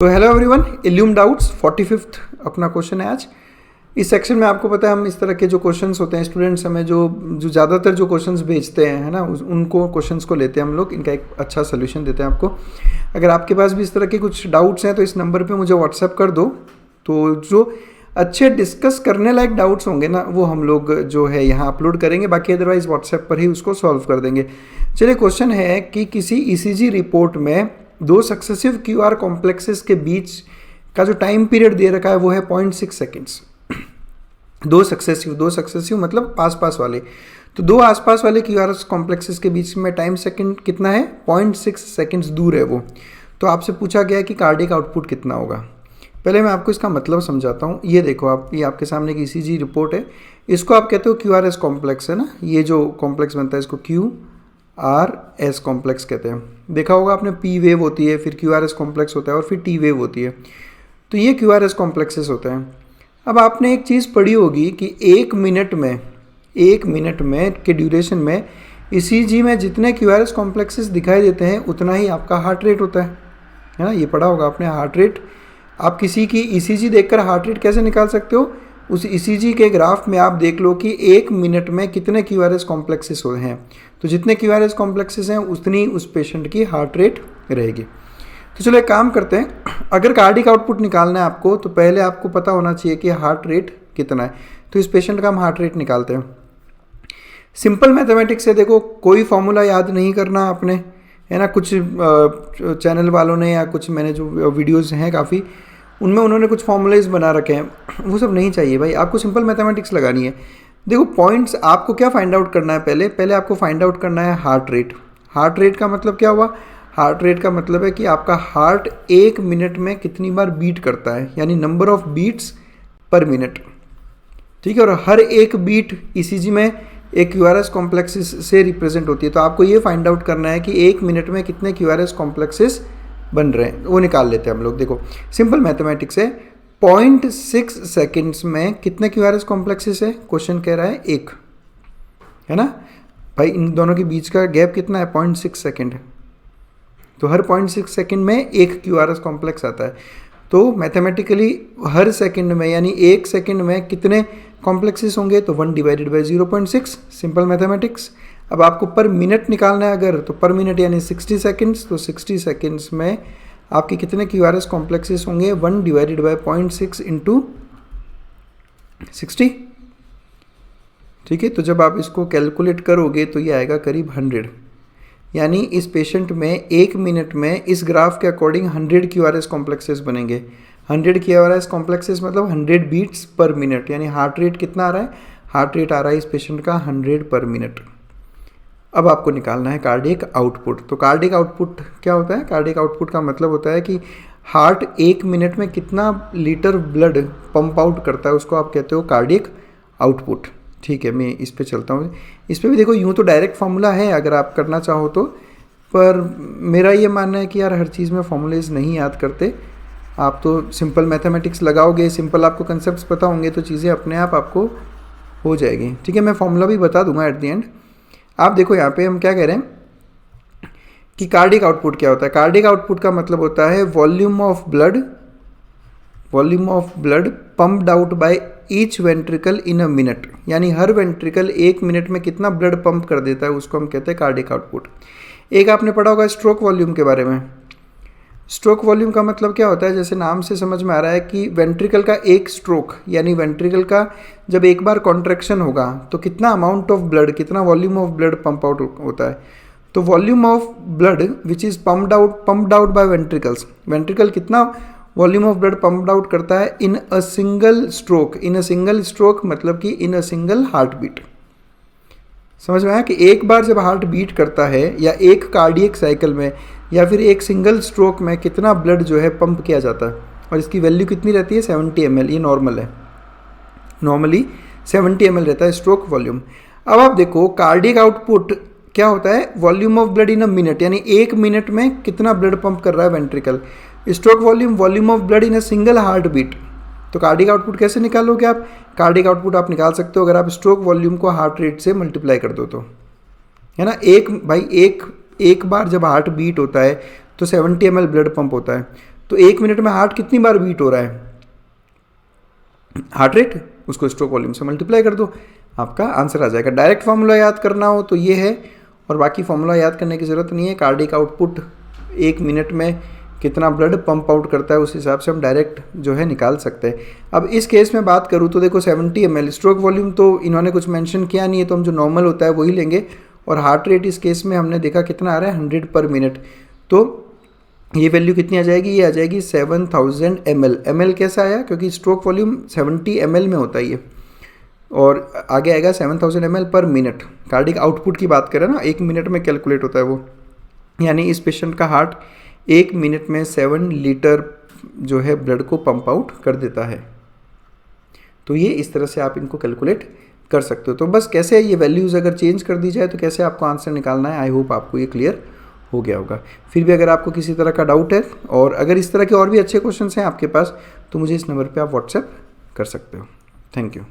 तो hello everyone, illume doubts 45th अपना question है आज। इस सेक्शन में आपको पता है हम इस तरह के जो क्वेश्चंस होते हैं, स्टूडेंट्स हमें जो ज़्यादातर जो क्वेश्चंस भेजते हैं, है ना, उनको क्वेश्चंस को लेते हैं हम लोग, इनका एक अच्छा सोल्यूशन देते हैं आपको। अगर आपके पास भी इस तरह के कुछ डाउट्स हैं तो इस नंबर पर मुझे व्हाट्सएप कर दो। तो जो अच्छे डिस्कस करने लायक डाउट्स होंगे ना, वो हम लोग जो है यहाँ अपलोड करेंगे, बाकी अदरवाइज व्हाट्सएप पर ही उसको सॉल्व कर देंगे। चलिए, क्वेश्चन है कि किसी ईसीजी रिपोर्ट में दो सक्सेसिव क्यूआर कॉम्प्लेक्सेस के बीच का जो टाइम पीरियड दे रखा है वो है 0.6 सेकेंड्स। दो सक्सेसिव मतलब पास पास वाले, तो दो आसपास वाले क्यूआर कॉम्प्लेक्सेस के बीच में टाइम सेकेंड कितना है, 0.6 सेकेंड्स दूर है वो। तो आपसे पूछा गया कि कार्डियक आउटपुट कितना होगा। पहले मैं आपको इसका मतलब समझाता हूँ। ये देखो आप, ये आपके सामने एक ईसीजी रिपोर्ट है, इसको आप कहते हो क्यूआरएस कॉम्प्लेक्स, है ना। ये जो कॉम्प्लेक्स बनता है इसको क्यूआरएस कॉम्प्लेक्स कहते हैं। देखा होगा आपने, पी वेव होती है, फिर क्यूआरएस कॉम्प्लेक्स होता है और फिर टी वेव होती है। तो ये क्यूआरएस कॉम्प्लेक्सेस होते हैं। अब आपने एक चीज़ पढ़ी होगी कि एक मिनट में के ड्यूरेशन में ईसीजी में जितने क्यूआरएस कॉम्प्लेक्सेस दिखाई देते हैं उतना ही आपका हार्ट रेट होता है ना। ये पढ़ा होगा आपने, हार्ट रेट। आप किसी की ईसीजी देखकर हार्ट रेट कैसे निकाल सकते हो? उस ईसीजी के ग्राफ में आप देख लो कि एक मिनट में कितने क्यूआरएस कॉम्प्लेक्सेस हैं। तो जितने क्यूआरएस कॉम्प्लेक्सेस हैं उतनी उस पेशेंट की हार्ट रेट रहेगी। तो चलो एक काम करते हैं, अगर कार्डिक आउटपुट निकालना है आपको तो पहले आपको पता होना चाहिए कि हार्ट रेट कितना है। तो इस पेशेंट का हम हार्ट रेट निकालते हैं। सिंपल मैथमेटिक्स से देखो, कोई फॉर्मूला याद नहीं करना आपने, है ना। कुछ चैनल वालों ने या कुछ मैंने जो वीडियोज़ हैं काफ़ी, उनमें उन्होंने कुछ फॉर्मूलाज बना रखे हैं, वो सब नहीं चाहिए भाई। आपको सिंपल मैथमेटिक्स लगानी है। देखो पॉइंट्स आपको क्या फाइंड आउट करना है, पहले आपको फाइंड आउट करना है हार्ट रेट। हार्ट रेट का मतलब क्या हुआ? हार्ट रेट का मतलब है कि आपका हार्ट एक मिनट में कितनी बार बीट करता है, यानी number of beats per minute, ठीक है। और हर एक बीट ईसीजी में एक क्यूआरएस कॉम्प्लेक्सेस से रिप्रेजेंट होती है। तो आपको ये फाइंड आउट करना है कि एक मिनट में कितने क्यूआरएस कॉम्प्लेक्सेस बन रहे हैं, वो निकाल लेते हैं हम लोग। देखो सिंपल मैथमेटिक्स है, 0.6 सेकेंड्स में कितने क्यूआरएस कॉम्प्लेक्सेस है? क्वेश्चन कह रहा है एक, है ना भाई। इन दोनों के बीच का गैप कितना है? 0.6 सेकेंड। तो हर 0.6 सेकेंड में एक क्यूआरएस कॉम्प्लेक्स आता है। तो मैथमेटिकली हर सेकेंड में, यानी एक सेकेंड में कितने कॉम्प्लेक्सेस होंगे? तो 1/0.6, सिंपल मैथमेटिक्स। अब आपको पर मिनट निकालना है अगर, तो पर मिनट यानी 60 सेकेंड्स। तो 60 सेकेंड्स में आपके कितने क्यूआरएस कॉम्प्लेक्सेस होंगे? 1/0.6 इंटू 60, ठीक है। तो जब आप इसको कैलकुलेट करोगे तो ये आएगा करीब 100, यानी इस पेशेंट में एक मिनट में इस ग्राफ के अकॉर्डिंग 100 क्यूआरएस कॉम्प्लेक्सेस बनेंगे। 100 क्यूआरएस कॉम्प्लेक्सेस मतलब 100 बीट्स पर मिनट, यानी हार्ट रेट कितना आ रहा है? हार्ट रेट आ रहा है इस पेशेंट का 100 पर मिनट। अब आपको निकालना है कार्डियक आउटपुट। तो कार्डियक आउटपुट क्या होता है? कार्डियक आउटपुट का मतलब होता है कि हार्ट एक मिनट में कितना लीटर ब्लड पंप आउट करता है, उसको आप कहते हो कार्डियक आउटपुट, ठीक है। मैं इस पे चलता हूँ। इस पे भी देखो, यूँ तो डायरेक्ट फार्मूला है अगर आप करना चाहो तो, पर मेरा ये मानना है कि यार हर चीज़ में फार्मूलेज नहीं याद करते। आप तो सिंपल मैथमेटिक्स लगाओगे, सिंपल आपको कंसेप्ट पता होंगे तो चीज़ें अपने आप आपको हो जाएगी, ठीक है। मैं फार्मूला भी बता दूंगा एट द एंड। आप देखो यहाँ पे हम क्या कह रहे हैं कि कार्डियक आउटपुट क्या होता है। कार्डियक आउटपुट का मतलब होता है volume of blood pumped out by each ventricle in a minute, यानी हर वेंट्रिकल एक मिनट में कितना ब्लड पंप कर देता है, उसको हम कहते हैं कार्डियक आउटपुट। एक आपने पढ़ा होगा स्ट्रोक वॉल्यूम के बारे में। स्ट्रोक वॉल्यूम का मतलब क्या होता है? जैसे नाम से समझ में आ रहा है कि वेंट्रिकल का एक स्ट्रोक, यानी वेंट्रिकल का जब एक बार कॉन्ट्रैक्शन होगा तो कितना अमाउंट ऑफ ब्लड, कितना volume of blood pump out होता है। तो volume of blood which is pumped out by ventricles, ventricle कितना volume of blood pumped out करता है in a single stroke. In a single stroke मतलब कि in a single heart beat. समझ में आया कि एक बार जब हार्ट बीट करता है, या एक कार्डियक साइकिल में, या फिर एक सिंगल स्ट्रोक में कितना ब्लड जो है पंप किया जाता है। और इसकी वैल्यू कितनी रहती है? 70 ml। ये नॉर्मल है, नॉर्मली 70 ml रहता है स्ट्रोक वॉल्यूम। अब आप देखो कार्डियक आउटपुट क्या होता है? Volume of blood in a minute, यानी एक मिनट में कितना ब्लड पंप कर रहा है ventricle. Stroke volume of blood in a single heart beat. तो कार्डियक आउटपुट कैसे निकालोगे आप? कार्डियक आउटपुट आप निकाल सकते हो अगर आप स्ट्रोक वॉल्यूम को हार्ट रेट से मल्टीप्लाई कर दो तो, है ना। एक बार जब हार्ट बीट होता है तो 70 ml ब्लड पंप होता है। तो 1 मिनट में हार्ट कितनी बार बीट हो रहा है, हार्ट रेट, उसको स्ट्रोक वॉल्यूम से मल्टीप्लाई कर दो, आपका आंसर आ जाएगा। डायरेक्ट फॉर्मूला याद करना हो तो ये है, और बाकी फॉर्मूला याद करने की ज़रूरत नहीं है। कार्डिक आउटपुट 1 मिनट में कितना ब्लड पंप आउट करता है, उस हिसाब से हम डायरेक्ट जो है निकाल सकते हैं। अब इस केस में बात करूँ तो देखो 70 ml, स्ट्रोक वॉल्यूम तो इन्होंने कुछ मेंशन किया नहीं है, तो हम जो नॉर्मल होता है वही लेंगे। और हार्ट रेट इस केस में हमने देखा कितना आ रहा है, 100 पर मिनट, तो ये वैल्यू कितनी आ जाएगी, ये आ जाएगी 7000 ml। ml कैसा आया, क्योंकि स्ट्रोक वॉल्यूम 70 ml में होता है ये, और आगे आएगा 7000 ml पर मिनट। कार्डिक आउटपुट की बात करें ना, 1 मिनट में कैलकुलेट होता है वो, यानी इस पेशेंट का हार्ट 1 मिनट में 7 लीटर जो है ब्लड को पंप आउट कर देता है। तो ये इस तरह से आप इनको कैलकुलेट कर सकते हो। तो बस कैसे ये वैल्यूज़ अगर चेंज कर दी जाए तो कैसे आपको आंसर निकालना है, आई होप आपको ये क्लियर हो गया होगा। फिर भी अगर आपको किसी तरह का डाउट है, और अगर इस तरह के और भी अच्छे क्वेश्चंस हैं आपके पास, तो मुझे इस नंबर पे आप व्हाट्सएप कर सकते हो। Thank you.